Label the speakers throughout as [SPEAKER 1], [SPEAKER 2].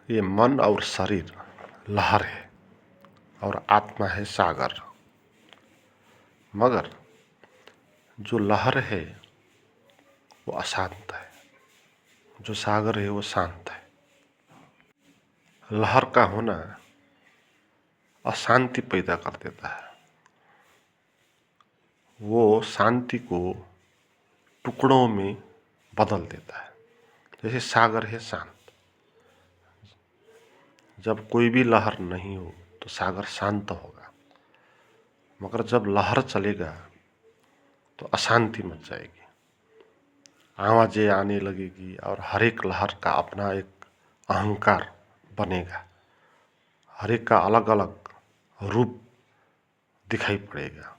[SPEAKER 1] ये मन और शरीर लहर है और आत्मा है सागर। मगर जो लहर है वो अशांत है, जो सागर है वो शांत है। लहर का होना अशांति पैदा कर देता है, वो शांति को टुकड़ों में बदल देता है। जैसे सागर है शांत, जब कोई भी लहर नहीं हो तो सागर शांत होगा। मगर जब लहर चलेगा तो अशांति मच जाएगी, आवाजें आने लगेगी और हर एक लहर का अपना एक अहंकार बनेगा, हर एक का अलग अलग रूप दिखाई पड़ेगा,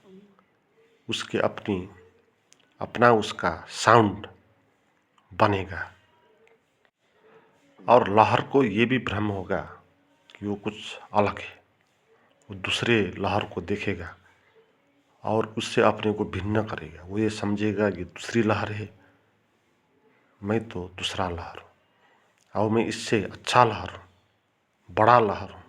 [SPEAKER 1] उसके अपना उसका साउंड बनेगा। और लहर को ये भी भ्रम होगा कि वो कुछ अलग है, वो दूसरे लहर को देखेगा और उससे अपने को भिन्न करेगा। वो ये समझेगा कि दूसरी लहर है, मैं तो दूसरा लहर हूँ और मैं इससे अच्छा लहर हूँ, बड़ा लहर हूँ।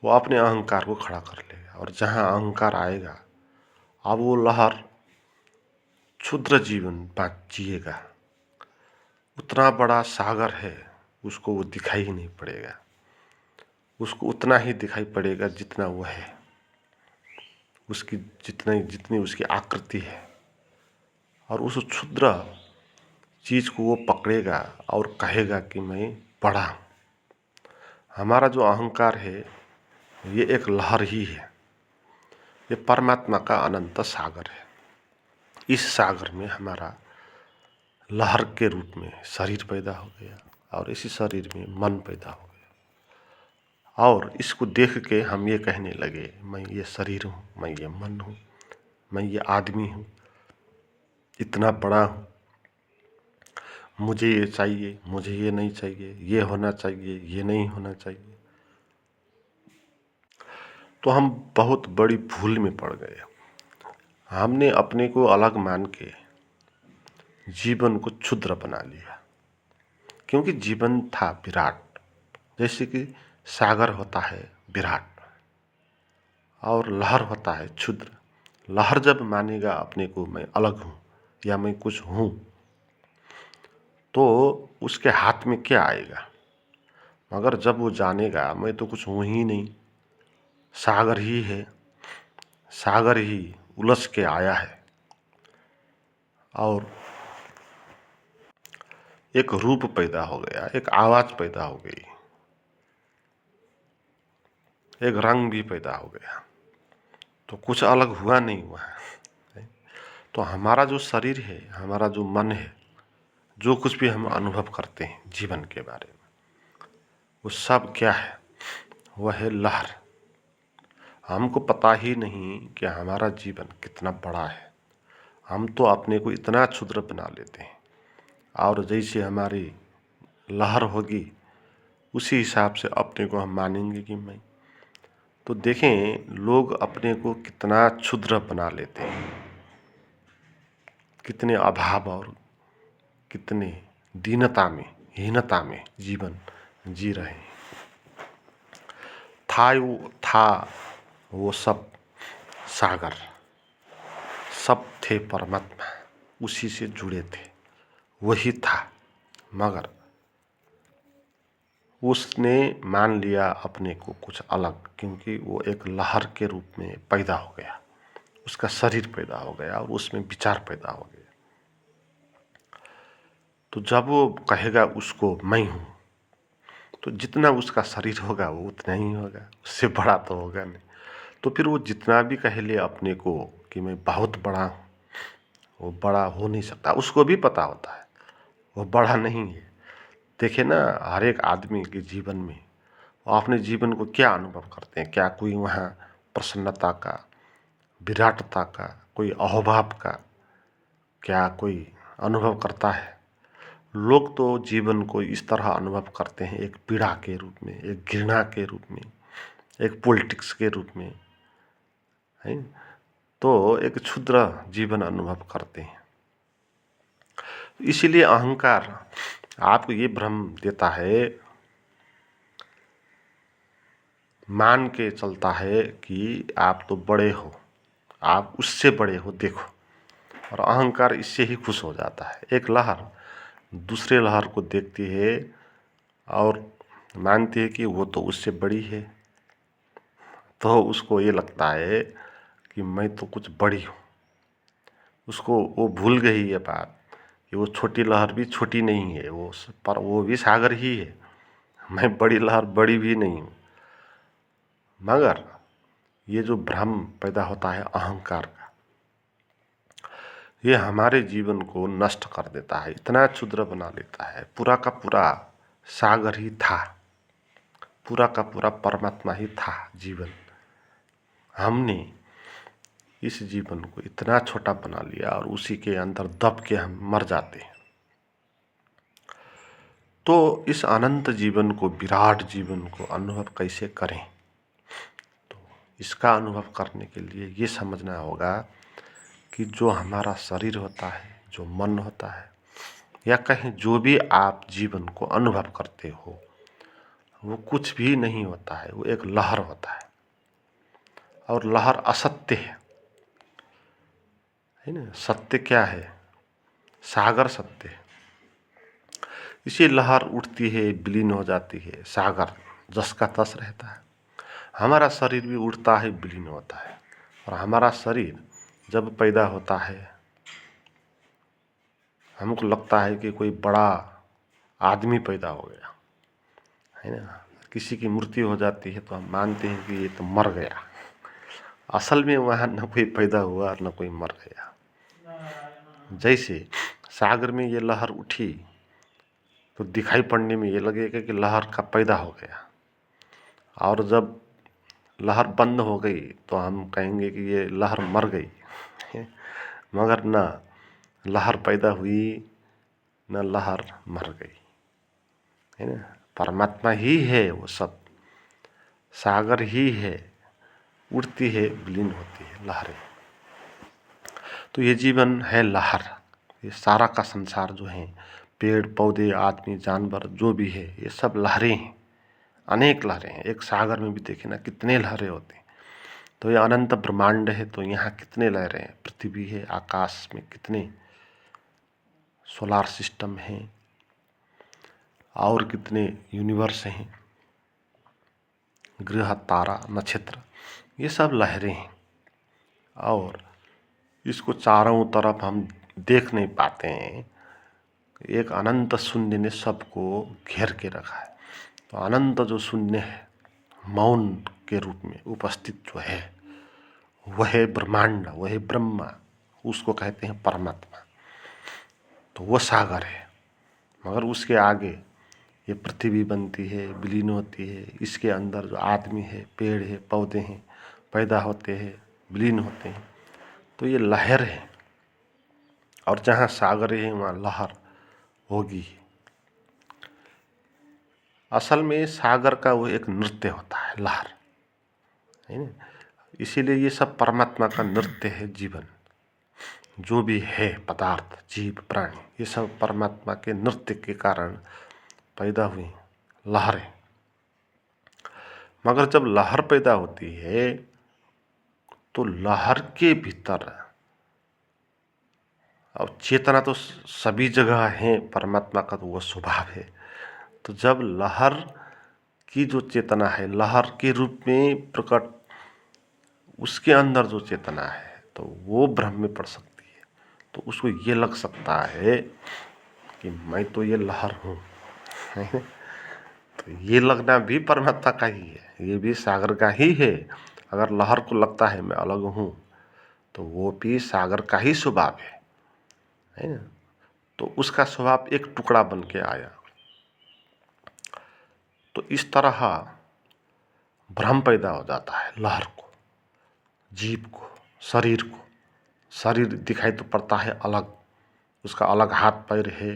[SPEAKER 1] वो अपने अहंकार को खड़ा कर लेगा और जहाँ अहंकार आएगा अब वो लहर क्षुद्र जीवन जिएगा। उतना बड़ा सागर है उसको वो दिखाई ही नहीं पड़ेगा, उसको उतना ही दिखाई पड़ेगा जितना वो है, उसकी जितनी उसकी आकृति है। और उस क्षुद्र चीज को वो पकड़ेगा और कहेगा कि मैं बड़ा हूँ। हमारा जो अहंकार है ये एक लहर ही है, ये परमात्मा का अनंत सागर है। इस सागर में हमारा लहर के रूप में शरीर पैदा हो गया और इसी शरीर में मन पैदा हो गया। और इसको देख के हम ये कहने लगे मैं ये शरीर हूँ, मैं ये मन हूँ, मैं ये आदमी हूँ, इतना बड़ा हूँ, मुझे ये चाहिए, मुझे ये नहीं चाहिए, ये होना चाहिए, ये नहीं होना चाहिए। तो हम बहुत बड़ी भूल में पड़ गए। हमने अपने को अलग मान के जीवन को क्षुद्र बना लिया, क्योंकि जीवन था विराट। जैसे कि सागर होता है विराट और लहर होता है क्षुद्र। लहर जब मानेगा अपने को मैं अलग हूँ या मैं कुछ हूँ तो उसके हाथ में क्या आएगा। मगर जब वो जानेगा मैं तो कुछ हूँ ही नहीं, सागर ही है, सागर ही उलझ के आया है और एक रूप पैदा हो गया, एक आवाज पैदा हो गई, एक रंग भी पैदा हो गया, तो कुछ अलग हुआ नहीं हुआ है। तो हमारा जो शरीर है, हमारा जो मन है, जो कुछ भी हम अनुभव करते हैं जीवन के बारे में, वो सब क्या है, वह है लहर। हमको पता ही नहीं कि हमारा जीवन कितना बड़ा है। हम तो अपने को इतना क्षुद्र बना लेते हैं और जैसे हमारी लहर होगी उसी हिसाब से अपने को हम मानेंगे कि मैं। तो देखें लोग अपने को कितना क्षुद्र बना लेते हैं, कितने अभाव और कितने दीनता में, हीनता में जीवन जी रहे हैं। था वो सब सागर, सब थे परमात्मा, उसी से जुड़े थे, वही था। मगर उसने मान लिया अपने को कुछ अलग, क्योंकि वो एक लहर के रूप में पैदा हो गया, उसका शरीर पैदा हो गया और उसमें विचार पैदा हो गया। तो जब वो कहेगा उसको मैं हूँ, तो जितना उसका शरीर होगा वो उतना ही होगा, उससे बड़ा तो होगा नहीं। तो फिर वो जितना भी कह ले अपने को कि मैं बहुत बड़ा हूँ, वो बड़ा हो नहीं सकता। उसको भी पता होता है वो बड़ा नहीं है। देखिए ना, हर एक आदमी के जीवन में वो अपने जीवन को क्या अनुभव करते हैं, क्या कोई वहाँ प्रसन्नता का, विराटता का, कोई अहोभाव का क्या कोई अनुभव करता है। लोग तो जीवन को इस तरह अनुभव करते हैं, एक पीड़ा के रूप में, एक घृणा के रूप में, एक पॉलिटिक्स के रूप में, है। तो एक क्षुद्र जीवन अनुभव करते हैं। इसीलिए अहंकार आपको ये भ्रम देता है, मान के चलता है कि आप तो बड़े हो, आप उससे बड़े हो, देखो। और अहंकार इससे ही खुश हो जाता है। एक लहर दूसरे लहर को देखती है और मानती है कि वो तो उससे बड़ी है, तो उसको ये लगता है कि मैं तो कुछ बड़ी हूँ। उसको वो भूल गई ये बात कि वो छोटी लहर भी छोटी नहीं है, पर वो भी सागर ही है। मैं बड़ी लहर बड़ी भी नहीं हूँ। मगर ये जो भ्रम पैदा होता है अहंकार का, ये हमारे जीवन को नष्ट कर देता है, इतना क्षुद्र बना लेता है। पूरा का पूरा सागर ही था, पूरा का पूरा परमात्मा ही था जीवन। हमने इस जीवन को इतना छोटा बना लिया और उसी के अंदर दब के हम मर जाते हैं। तो इस अनंत जीवन को, विराट जीवन को अनुभव कैसे करें? तो इसका अनुभव करने के लिए ये समझना होगा कि जो हमारा शरीर होता है, जो मन होता है, या कहीं जो भी आप जीवन को अनुभव करते हो, वो कुछ भी नहीं होता है, वो एक लहर होता है। और लहर असत्य है ना। सत्य क्या है? सागर सत्य है। इसी लहर उठती है, विलीन हो जाती है, सागर जस का तस रहता है। हमारा शरीर भी उठता है, विलीन होता है। और हमारा शरीर जब पैदा होता है, हमको लगता है कि कोई बड़ा आदमी पैदा हो गया, है ना। किसी की मृत्यु हो जाती है तो हम मानते हैं कि ये तो मर गया। असल में वहाँ न कोई पैदा हुआ और न कोई मर गया। जैसे सागर में ये लहर उठी तो दिखाई पड़ने में ये लगेगा कि लहर का पैदा हो गया, और जब लहर बंद हो गई तो हम कहेंगे कि ये लहर मर गई। मगर न लहर पैदा हुई, न लहर मर गई, है ना। परमात्मा ही है वो सब, सागर ही है, उड़ती है, विलीन होती है लहरें। तो ये जीवन है लहर। ये सारा का संसार जो है, पेड़ पौधे, आदमी, जानवर, जो भी है, ये सब लहरें हैं। अनेक लहरें हैं। एक सागर में भी देखें ना, कितने लहरें होती हैं। तो ये अनंत ब्रह्मांड है, तो यहाँ कितने लहरें हैं। पृथ्वी है, आकाश में कितने सोलार सिस्टम हैं, और कितने यूनिवर्स हैं, ग्रह, तारा, नक्षत्र, ये सब लहरें हैं। और इसको चारों तरफ हम देख नहीं पाते हैं। एक अनंत शून्य ने सबको घेर के रखा है। तो अनंत जो शून्य है, मौन के रूप में उपस्थित जो है, वह ब्रह्मांड, वह ब्रह्मा, उसको कहते हैं परमात्मा। तो वो सागर है। मगर उसके आगे ये पृथ्वी बनती है, विलीन होती है। इसके अंदर जो आदमी है, पेड़ है, पौधे हैं, पैदा होते हैं, विलीन होते हैं। तो ये लहर है। और जहाँ सागर है वहाँ लहर होगी। असल में सागर का वो एक नृत्य होता है, लहर, है ना। इसीलिए ये सब परमात्मा का नृत्य है। जीवन जो भी है, पदार्थ, जीव, प्राणी, ये सब परमात्मा के नृत्य के कारण पैदा हुई लहरें। मगर जब लहर पैदा होती है तो लहर के भीतर, अब चेतना तो सभी जगह है, परमात्मा का तो वह स्वभाव है। तो जब लहर की जो चेतना है, लहर के रूप में प्रकट, उसके अंदर जो चेतना है, तो वो भ्रम में पड़ सकती है। तो उसको ये लग सकता है कि मैं तो ये लहर हूँ। तो ये लगना भी परमात्मा का ही है, ये भी सागर का ही है। अगर लहर को लगता है मैं अलग हूँ, तो वो भी सागर का ही स्वभाव है ना। तो उसका स्वभाव एक टुकड़ा बन के आया। तो इस तरह भ्रम पैदा हो जाता है लहर को, जीव को, शरीर को। शरीर दिखाई तो पड़ता है अलग, उसका अलग हाथ पैर है,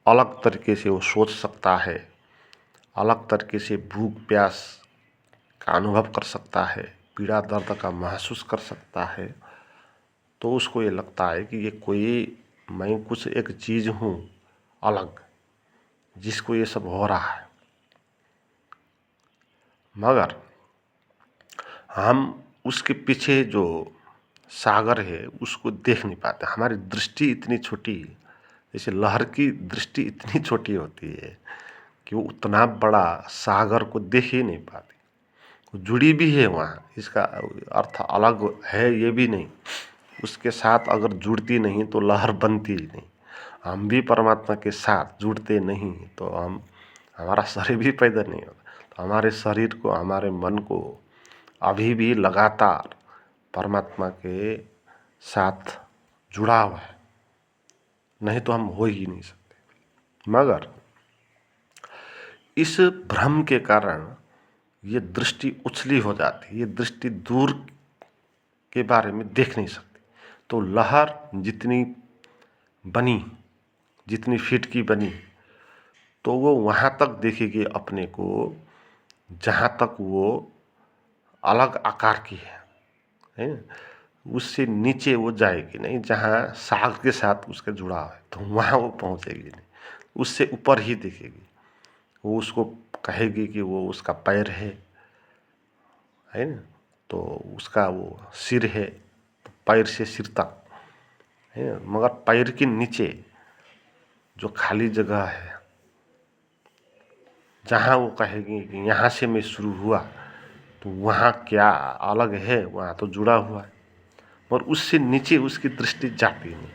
[SPEAKER 1] अलग तरीके से वो सोच सकता है, अलग तरीके से भूख प्यास का अनुभव कर सकता है, पीड़ा दर्द का महसूस कर सकता है। तो उसको ये लगता है कि ये कोई, मैं कुछ एक चीज़ हूँ अलग, जिसको ये सब हो रहा है, मगर हम उसके पीछे जो सागर है उसको देख नहीं पाते। हमारी दृष्टि इतनी छोटी है, जैसे लहर की दृष्टि इतनी छोटी होती है कि वो उतना बड़ा सागर को देख ही नहीं पाती। वो जुड़ी भी है वहाँ, इसका अर्थ अलग है ये भी नहीं। उसके साथ अगर जुड़ती नहीं तो लहर बनती ही नहीं। हम भी परमात्मा के साथ जुड़ते नहीं तो हमारा शरीर भी पैदा नहीं होता। तो हमारे शरीर को, हमारे मन को अभी भी लगातार परमात्मा के साथ जुड़ा हुआ है, नहीं तो हम हो ही नहीं सकते। मगर इस भ्रम के कारण ये दृष्टि उछली हो जाती, ये दृष्टि दूर के बारे में देख नहीं सकती। तो लहर जितनी बनी, जितनी फीट की बनी, तो वो वहाँ तक देखेगी अपने को जहाँ तक वो अलग आकार की है ना? उससे नीचे वो जाएगी नहीं, जहाँ साग के साथ उसका जुड़ाव है तो वहाँ वो पहुँचेगी नहीं। उससे ऊपर ही देखेगी। वो उसको कहेगी कि वो उसका पैर है ना, तो उसका वो सिर है, तो पैर से सिर तक है ना। मगर पैर के नीचे जो खाली जगह है, जहाँ वो कहेगी कि यहाँ से मैं शुरू हुआ, तो वहाँ क्या अलग है, वहाँ तो जुड़ा हुआ है। और उससे नीचे उसकी दृष्टि जाती नहीं,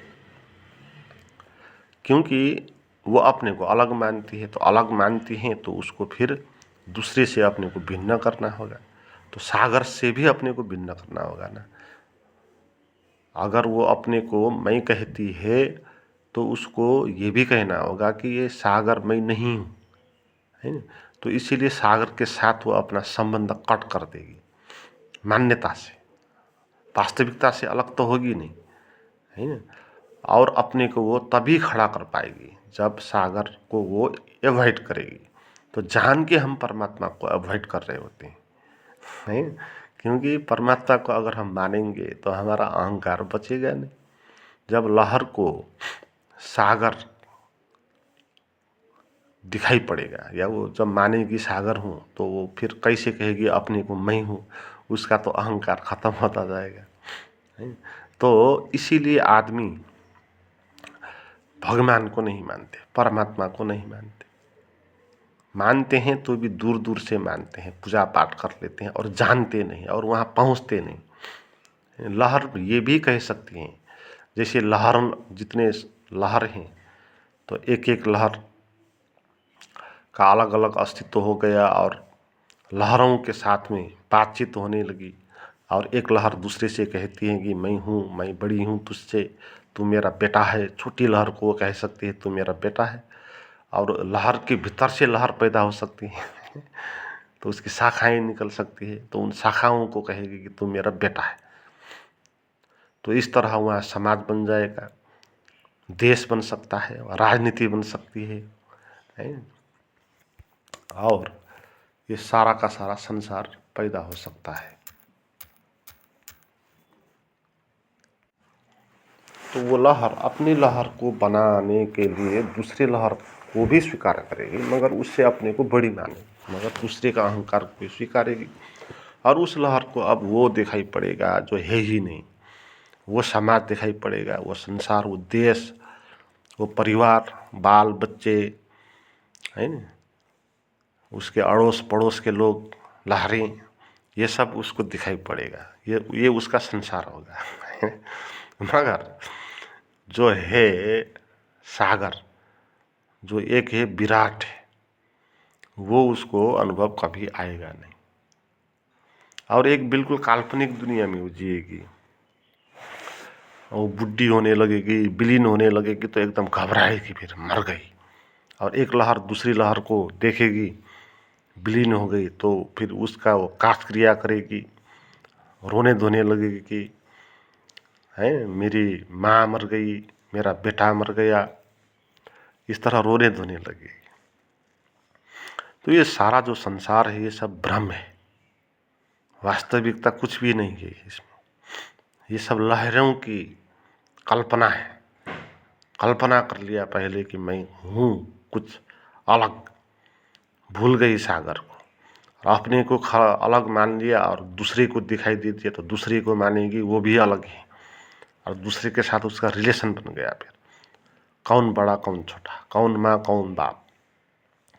[SPEAKER 1] क्योंकि वो अपने को अलग मानती है। तो अलग मानती हैं तो उसको फिर दूसरे से अपने को भिन्न करना होगा। तो सागर से भी अपने को भिन्न करना होगा ना। अगर वो अपने को मैं कहती है तो उसको ये भी कहना होगा कि ये सागर मैं नहीं हूँ, है ना। तो इसीलिए सागर के साथ वो अपना संबंध कट कर देगी, मान्यता से, वास्तविकता से अलग तो होगी नहीं, है ना। और अपने को वो तभी खड़ा कर पाएगी जब सागर को वो अवॉइड करेगी। तो जान के हम परमात्मा को अवॉइड कर रहे होते हैं, नहीं। क्योंकि परमात्मा को अगर हम मानेंगे तो हमारा अहंकार बचेगा नहीं। जब लहर को सागर दिखाई पड़ेगा, या वो जब मानेगी सागर हूँ, तो वो फिर कैसे कहेगी अपने को मैं हूँ। उसका तो अहंकार खत्म होता जाएगा, है। तो इसीलिए आदमी भगवान को नहीं मानते, परमात्मा को नहीं मानते। मानते हैं तो भी दूर दूर से मानते हैं, पूजा पाठ कर लेते हैं और जानते नहीं और वहाँ पहुँचते नहीं। लहर ये भी कह सकती हैं, जैसे लहर, जितने लहर हैं तो एक एक लहर का अलग अलग अस्तित्व हो गया और लहरों के साथ में बातचीत होने लगी। और एक लहर दूसरे से कहती है कि मैं हूँ, मैं बड़ी हूँ तुझसे, तू मेरा बेटा है। छोटी लहर को वो कह सकती है तू मेरा बेटा है। और लहर के भीतर से लहर पैदा हो सकती है तो उसकी शाखाएं निकल सकती है, तो उन शाखाओं को कहेगी कि तू मेरा बेटा है। तो इस तरह वहाँ समाज बन जाएगा, देश बन सकता है, राजनीति बन सकती है। और ये सारा का सारा संसार पैदा हो सकता है। तो वो लहर अपनी लहर को बनाने के लिए दूसरे लहर को भी स्वीकार करेगी, मगर उससे अपने को बड़ी मानेगी, मगर दूसरे का अहंकार को स्वीकारेगी। और उस लहर को अब वो दिखाई पड़ेगा जो है ही नहीं। वो समाज दिखाई पड़ेगा, वो संसार, वो देश, वो परिवार, बाल बच्चे, है ना, उसके अड़ोस पड़ोस के लोग, लहरें, ये सब उसको दिखाई पड़ेगा। ये उसका संसार होगा मगर जो है सागर, जो एक है विराट है, वो उसको अनुभव कभी आएगा नहीं। और एक बिल्कुल काल्पनिक दुनिया में वो जिएगी। और बुढ़ी होने लगेगी, विलीन होने लगेगी तो एकदम घबराएगी, फिर मर गई। और एक लहर दूसरी लहर को देखेगी, विलीन हो गई, तो फिर उसका वो काश क्रिया करेगी, रोने धोने लगेगी कि है मेरी माँ मर गई, मेरा बेटा मर गया, इस तरह रोने धोने लगेगी। तो ये सारा जो संसार है ये सब भ्रम है, वास्तविकता कुछ भी नहीं है इसमें। ये सब लहरों की कल्पना है। कल्पना कर लिया पहले कि मैं हूँ कुछ, अलग, भूल गई सागर को, और अपने को अलग मान लिया और दूसरे को दिखाई दे दिया तो दूसरे को मानेगी वो भी अलग है, और दूसरे के साथ उसका रिलेशन बन गया। फिर कौन बड़ा कौन छोटा, कौन माँ कौन बाप,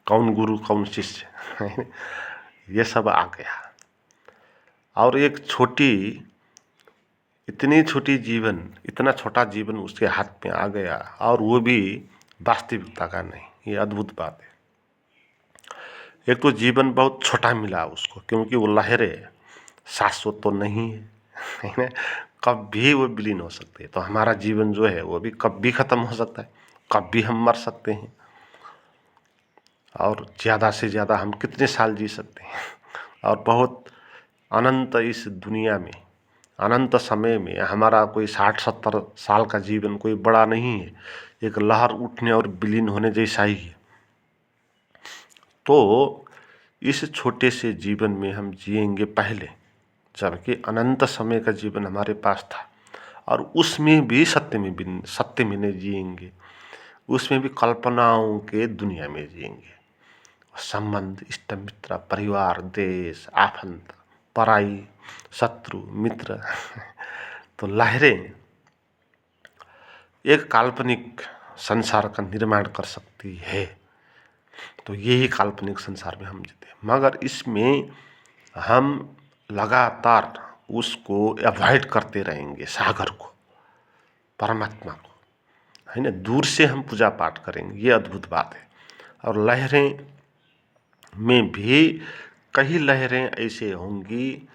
[SPEAKER 1] कौन गुरु कौन शिष्य ये सब आ गया। और एक छोटी, इतनी छोटी जीवन, इतना छोटा जीवन उसके हाथ में आ गया, और वो भी वास्तविकता का नहीं। ये अद्भुत बात है। एक तो जीवन बहुत छोटा मिला उसको, क्योंकि वो लहरें शाश्वत तो नहीं है ना, कभी वो विलीन हो सकते हैं। तो हमारा जीवन जो है वो भी कभी खत्म हो सकता है, कभी हम मर सकते हैं, और ज़्यादा से ज़्यादा हम कितने साल जी सकते हैं। और बहुत अनंत इस दुनिया में, अनंत समय में हमारा कोई 60-70 साल का जीवन कोई बड़ा नहीं है, एक लहर उठने और विलीन होने जैसा ही है। तो इस छोटे से जीवन में हम जिएंगे पहले, जबकि अनंत समय का जीवन हमारे पास था, और उसमें भी सत्य में नहीं जिएंगे, उसमें भी कल्पनाओं के दुनिया में जिएंगे। संबंध, इष्ट मित्र, परिवार, देश, आफंत, पराई, शत्रु, मित्र तो लहरें एक काल्पनिक संसार का निर्माण कर सकती है। तो यही काल्पनिक संसार में हम जीते, मगर इसमें हम लगातार उसको अवॉइड करते रहेंगे, सागर को, परमात्मा को, है ना। दूर से हम पूजा पाठ करेंगे, ये अद्भुत बात है। और लहरें में भी कई लहरें ऐसे होंगी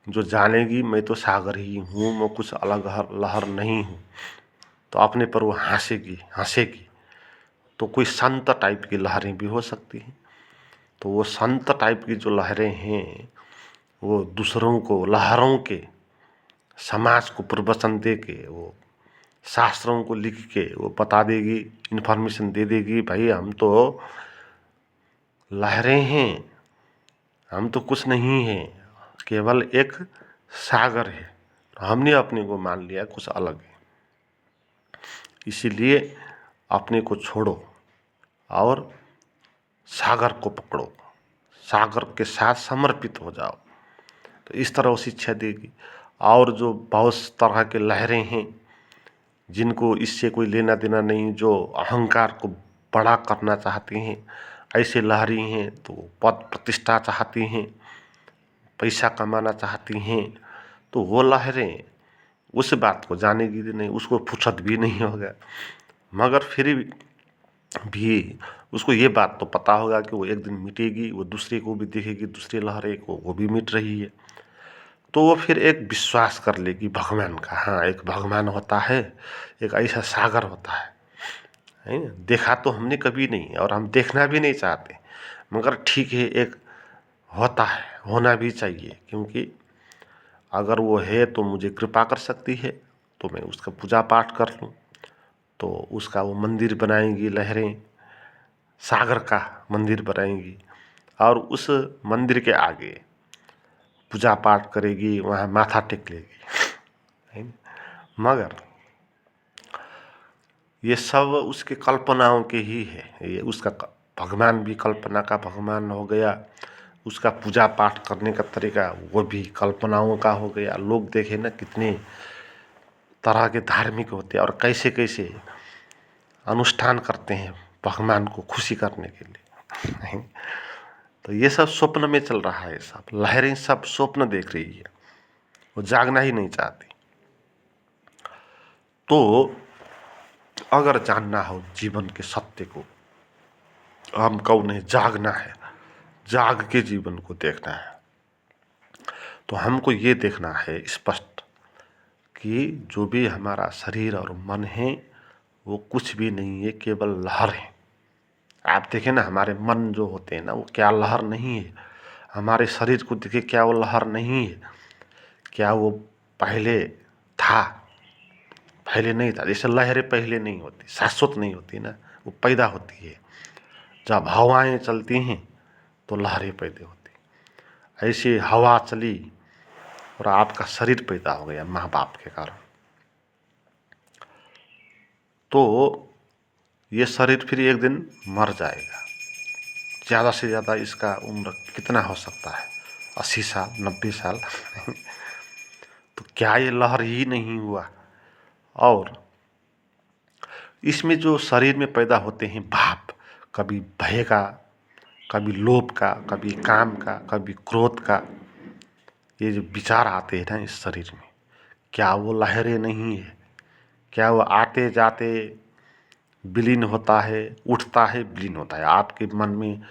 [SPEAKER 1] जो जानेगी मैं तो सागर ही हूँ, मैं कुछ अलग लहर नहीं हूँ, तो अपने पर वो हंसेगी। तो कोई संत टाइप की लहरें भी हो सकती हैं। तो वो संत टाइप की जो लहरें हैं वो दूसरों को, लहरों के समाज को प्रवचन दे के, वो शास्त्रों को लिख के वो बता देगी, इन्फॉर्मेशन दे देगी, भाई हम तो लहरें हैं, हम तो कुछ नहीं हैं, केवल एक सागर है। हमने अपने को मान लिया कुछ अलग है। इसीलिए अपने को छोड़ो और सागर को पकड़ो, सागर के साथ समर्पित हो जाओ। तो इस तरह वो शिक्षा देगी। और जो बहुत तरह के लहरें हैं जिनको इससे कोई लेना देना नहीं, जो अहंकार को बड़ा करना चाहती हैं, ऐसे लहरी हैं, तो पद प्रतिष्ठा चाहती हैं, पैसा कमाना चाहती हैं, तो वो लहरें उस बात को जानेगी नहीं, उसको फुर्सत भी नहीं होगा। मगर फिर भी उसको ये बात तो पता होगा कि वो एक दिन मिटेगी, वो दूसरे को भी देखेगी, दूसरी लहरें को वो भी मिट रही है। तो वो फिर एक विश्वास कर लेगी भगवान का, हाँ एक भगवान होता है, एक ऐसा सागर होता है ना। देखा तो हमने कभी नहीं, और हम देखना भी नहीं चाहते, मगर ठीक है, एक होता है, होना भी चाहिए, क्योंकि अगर वो है तो मुझे कृपा कर सकती है, तो मैं उसका पूजा पाठ कर लूँ। तो उसका वो मंदिर बनाएंगी लहरें, सागर का मंदिर बनाएंगी, और उस मंदिर के आगे पूजा पाठ करेगी, वहाँ माथा टेक लेगी, है ना। मगर ये सब उसके कल्पनाओं के ही है। ये उसका भगवान भी कल्पना का भगवान हो गया, उसका पूजा पाठ करने का तरीका वो भी कल्पनाओं का हो गया। लोग देखे ना कितने तरह के धार्मिक होते हैं और कैसे कैसे अनुष्ठान करते हैं भगवान को खुशी करने के लिए। तो ये सब स्वप्न में चल रहा है, सब लहरें सब स्वप्न देख रही है, वो जागना ही नहीं चाहती। तो अगर जानना हो जीवन के सत्य को, हमको उन्हें जागना है, जाग के जीवन को देखना है। तो हमको ये देखना है स्पष्ट कि जो भी हमारा शरीर और मन है वो कुछ भी नहीं है, केवल लहर है। आप देखें ना, हमारे मन जो होते हैं ना, वो क्या लहर नहीं है। हमारे शरीर को देखे, क्या वो लहर नहीं है? क्या वो पहले था? पहले नहीं था। जैसे लहरें पहले नहीं होती, शाश्वत नहीं होती ना, वो पैदा होती है। जब हवाएं चलती हैं तो लहरें पैदा होती। ऐसे हवा चली और आपका शरीर पैदा हो गया माँ बाप के कारण। तो ये शरीर फिर एक दिन मर जाएगा, ज़्यादा से ज़्यादा इसका उम्र कितना हो सकता है, 80 साल, 90 साल। तो क्या ये लहर ही नहीं हुआ? और इसमें जो शरीर में पैदा होते हैं भाव, कभी भय का, कभी लोभ का, कभी काम का, कभी क्रोध का, ये जो विचार आते हैं ना इस शरीर में, क्या वो लहरें नहीं है? क्या वो आते जाते विलीन होता है, उठता है, विलीन होता है? आपके मन में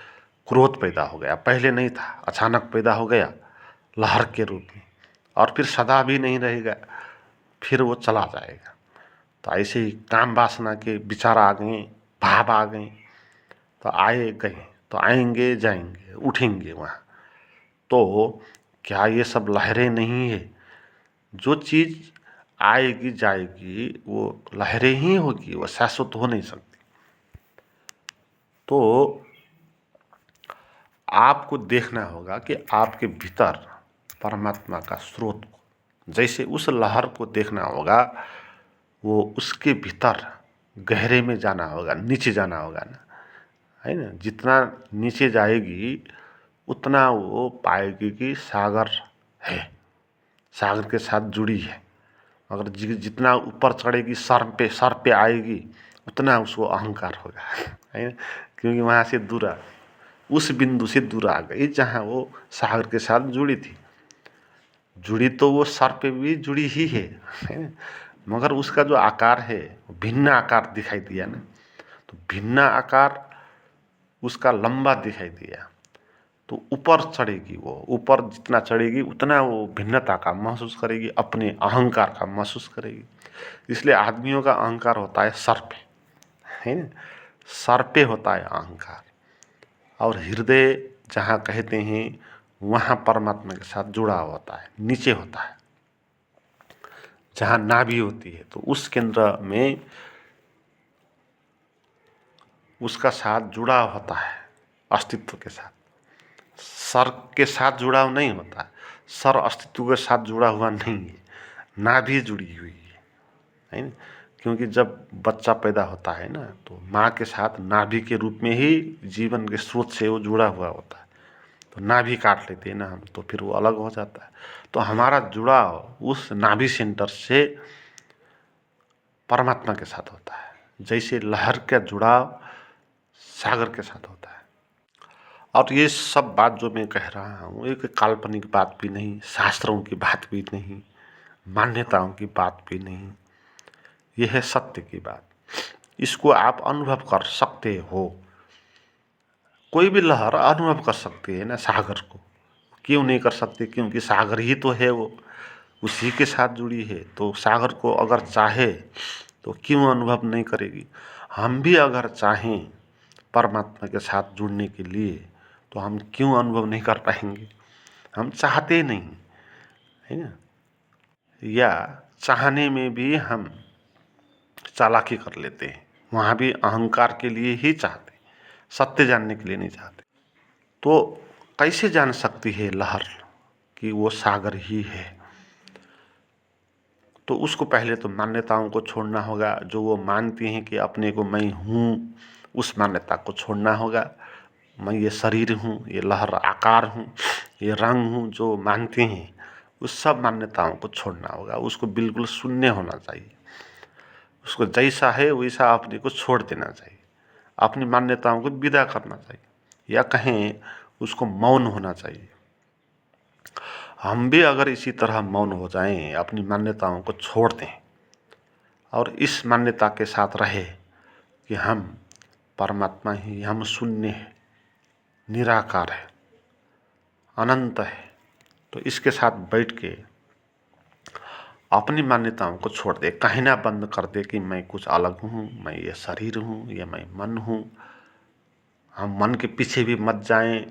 [SPEAKER 1] क्रोध पैदा हो गया, पहले नहीं था, अचानक पैदा हो गया लहर के रूप में, और फिर सदा भी नहीं रहेगा, फिर वो चला जाएगा। तो ऐसे ही काम वासना के विचार आ गए, भाव आ गए, तो आए गए, तो आएंगे जाएंगे, उठेंगे वहाँ। तो क्या ये सब लहरें नहीं है? जो चीज़ आएगी जाएगी वो लहरें ही होगी, वो शाश्वत हो नहीं सकती। तो आपको देखना होगा कि आपके भीतर परमात्मा का स्रोत को, जैसे उस लहर को देखना होगा, वो उसके भीतर गहरे में जाना होगा, नीचे जाना होगा ना, है ना। जितना नीचे जाएगी उतना वो पाएगी कि सागर है, सागर के साथ जुड़ी है। अगर जितना ऊपर चढ़ेगी, सर पे आएगी, उतना उसको अहंकार होगा, है ना। क्योंकि वहाँ से दूर, उस बिंदु से दूर आ गई जहाँ वो सागर के साथ जुड़ी थी। जुड़ी तो वो सर पे भी जुड़ी ही है ना? मगर उसका जो आकार है भिन्न आकार दिखाई दिया ना, तो भिन्न आकार उसका लंबा दिखाई दिया। तो ऊपर चढ़ेगी, वो ऊपर जितना चढ़ेगी उतना वो भिन्नता का महसूस करेगी, अपने अहंकार का महसूस करेगी। इसलिए आदमियों का अहंकार होता है सर पे, है ना, सर पे होता है अहंकार। और हृदय जहाँ कहते हैं वहाँ परमात्मा के साथ जुड़ा होता है, नीचे होता है, जहाँ नाभि होती है, तो उस केंद्र में उसका साथ जुड़ा होता है अस्तित्व के साथ। सर के साथ जुड़ाव नहीं होता है, सर अस्तित्व के साथ जुड़ा हुआ नहीं है, नाभि जुड़ी हुई है ना। क्योंकि जब बच्चा पैदा होता है ना, तो माँ के साथ नाभि के रूप में ही जीवन के स्रोत से वो जुड़ा हुआ होता है। तो नाभि काट लेते हैं ना हम, तो फिर वो अलग हो जाता है। तो हमारा जुड़ाव उस नाभि सेंटर से परमात्मा के साथ होता है, जैसे लहर का जुड़ाव सागर के साथ होता है। और ये सब बात जो मैं कह रहा हूँ एक काल्पनिक बात भी नहीं, शास्त्रों की बात भी नहीं, मान्यताओं की बात भी नहीं, यह है सत्य की बात। इसको आप अनुभव कर सकते हो, कोई भी लहर अनुभव कर सकती है ना सागर को। क्यों नहीं कर सकते? क्योंकि सागर ही तो है, वो उसी के साथ जुड़ी है। तो सागर को अगर चाहे तो क्यों अनुभव नहीं करेगी? हम भी अगर चाहें परमात्मा के साथ जुड़ने के लिए, तो हम क्यों अनुभव नहीं कर पाएंगे? हम चाहते नहीं, है ना। या चाहने में भी हम चालाकी कर लेते हैं, वहाँ भी अहंकार के लिए ही चाहते, सत्य जानने के लिए नहीं चाहते। तो कैसे जान सकती है लहर कि वो सागर ही है? तो उसको पहले तो मान्यताओं को छोड़ना होगा, जो वो मानती हैं कि अपने को मैं हूँ, उस मान्यता को छोड़ना होगा। मैं ये शरीर हूँ, ये लहर आकार हूँ, ये रंग हूँ, जो मानते हैं उस सब मान्यताओं को छोड़ना होगा। उसको बिल्कुल शून्य होना चाहिए, उसको जैसा है वैसा अपने को छोड़ देना चाहिए, अपनी मान्यताओं को विदा करना चाहिए, या कहें उसको मौन होना चाहिए। हम भी अगर इसी तरह मौन हो जाएं, अपनी मान्यताओं को छोड़ दें और इस मान्यता के साथ रहे कि हम परमात्मा ही, हम शून्य है, निराकार है, अनंत है, तो इसके साथ बैठ के अपनी मान्यताओं को छोड़ दे, कहना बंद कर दे कि मैं कुछ अलग हूँ, मैं ये शरीर हूँ, ये मैं मन हूँ। हम मन के पीछे भी मत जाएं,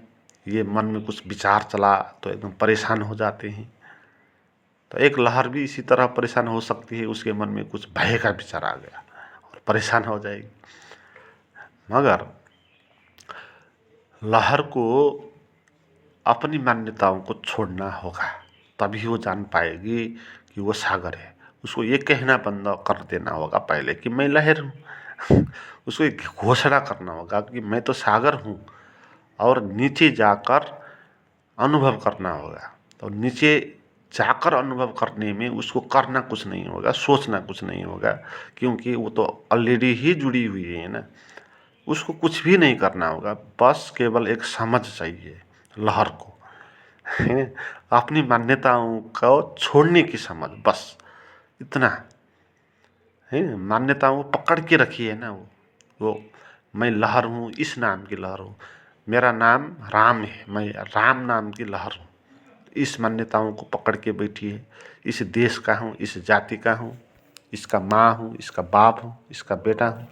[SPEAKER 1] ये मन में कुछ विचार चला तो एकदम परेशान हो जाते हैं। तो एक लहर भी इसी तरह परेशान हो सकती है, उसके मन में कुछ भय का विचार आ गया और परेशान हो जाएगी। मगर लहर को अपनी मान्यताओं को छोड़ना होगा, तभी वो जान पाएगी कि वो सागर है। उसको ये कहना बंद कर देना होगा पहले कि मैं लहर हूँ। उसको एक घोषणा करना होगा कि मैं तो सागर हूँ और नीचे जाकर अनुभव करना होगा। तो नीचे जाकर अनुभव करने में उसको करना कुछ नहीं होगा, सोचना कुछ नहीं होगा, क्योंकि वो तो ऑलरेडी ही जुड़ी हुई है ना। उसको कुछ भी नहीं करना होगा, बस केवल एक समझ चाहिए लहर को, है अपनी मान्यताओं को छोड़ने की समझ, बस इतना है। मान्यताओं को पकड़ के रखी है ना वो मैं लहर हूँ, इस नाम की लहर हूँ, मेरा नाम राम है, मैं राम नाम की लहर हूँ, इस मान्यताओं को पकड़ के बैठी है। इस देश का हूँ, इस जाति का हूँ, इसका माँ हूँ, इसका बाप हूँ, इसका बेटा हूँ।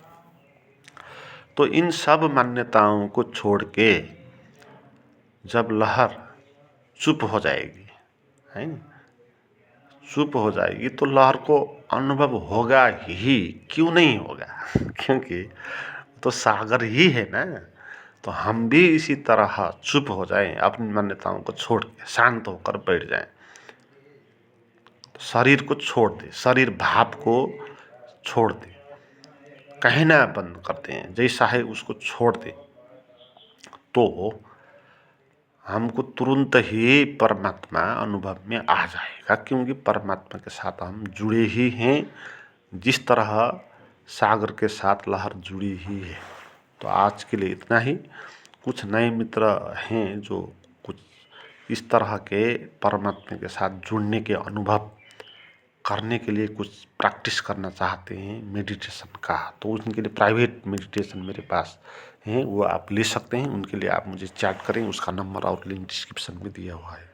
[SPEAKER 1] तो इन सब मान्यताओं को छोड़ के जब लहर चुप हो जाएगी, है ना, चुप हो जाएगी तो लहर को अनुभव होगा ही, क्यों नहीं होगा क्योंकि तो सागर ही है ना। तो हम भी इसी तरह चुप हो जाएं, अपनी मान्यताओं को छोड़ के शांत होकर बैठ जाएं। तो शरीर को छोड़ दे, शरीर भाव को छोड़ दे, कहना बंद कर दें, जैसा है उसको छोड़ दे, तो हमको तुरंत ही परमात्मा अनुभव में आ जाएगा। क्योंकि परमात्मा के साथ हम जुड़े ही हैं, जिस तरह सागर के साथ लहर जुड़ी ही है। तो आज के लिए इतना ही। कुछ नए मित्र हैं जो कुछ इस तरह के परमात्मा के साथ जुड़ने के अनुभव करने के लिए कुछ प्रैक्टिस करना चाहते हैं मेडिटेशन का, तो उनके लिए प्राइवेट मेडिटेशन मेरे पास हैं, वो आप ले सकते हैं। उनके लिए आप मुझे चैट करें, उसका नंबर और लिंक डिस्क्रिप्शन में दिया हुआ है।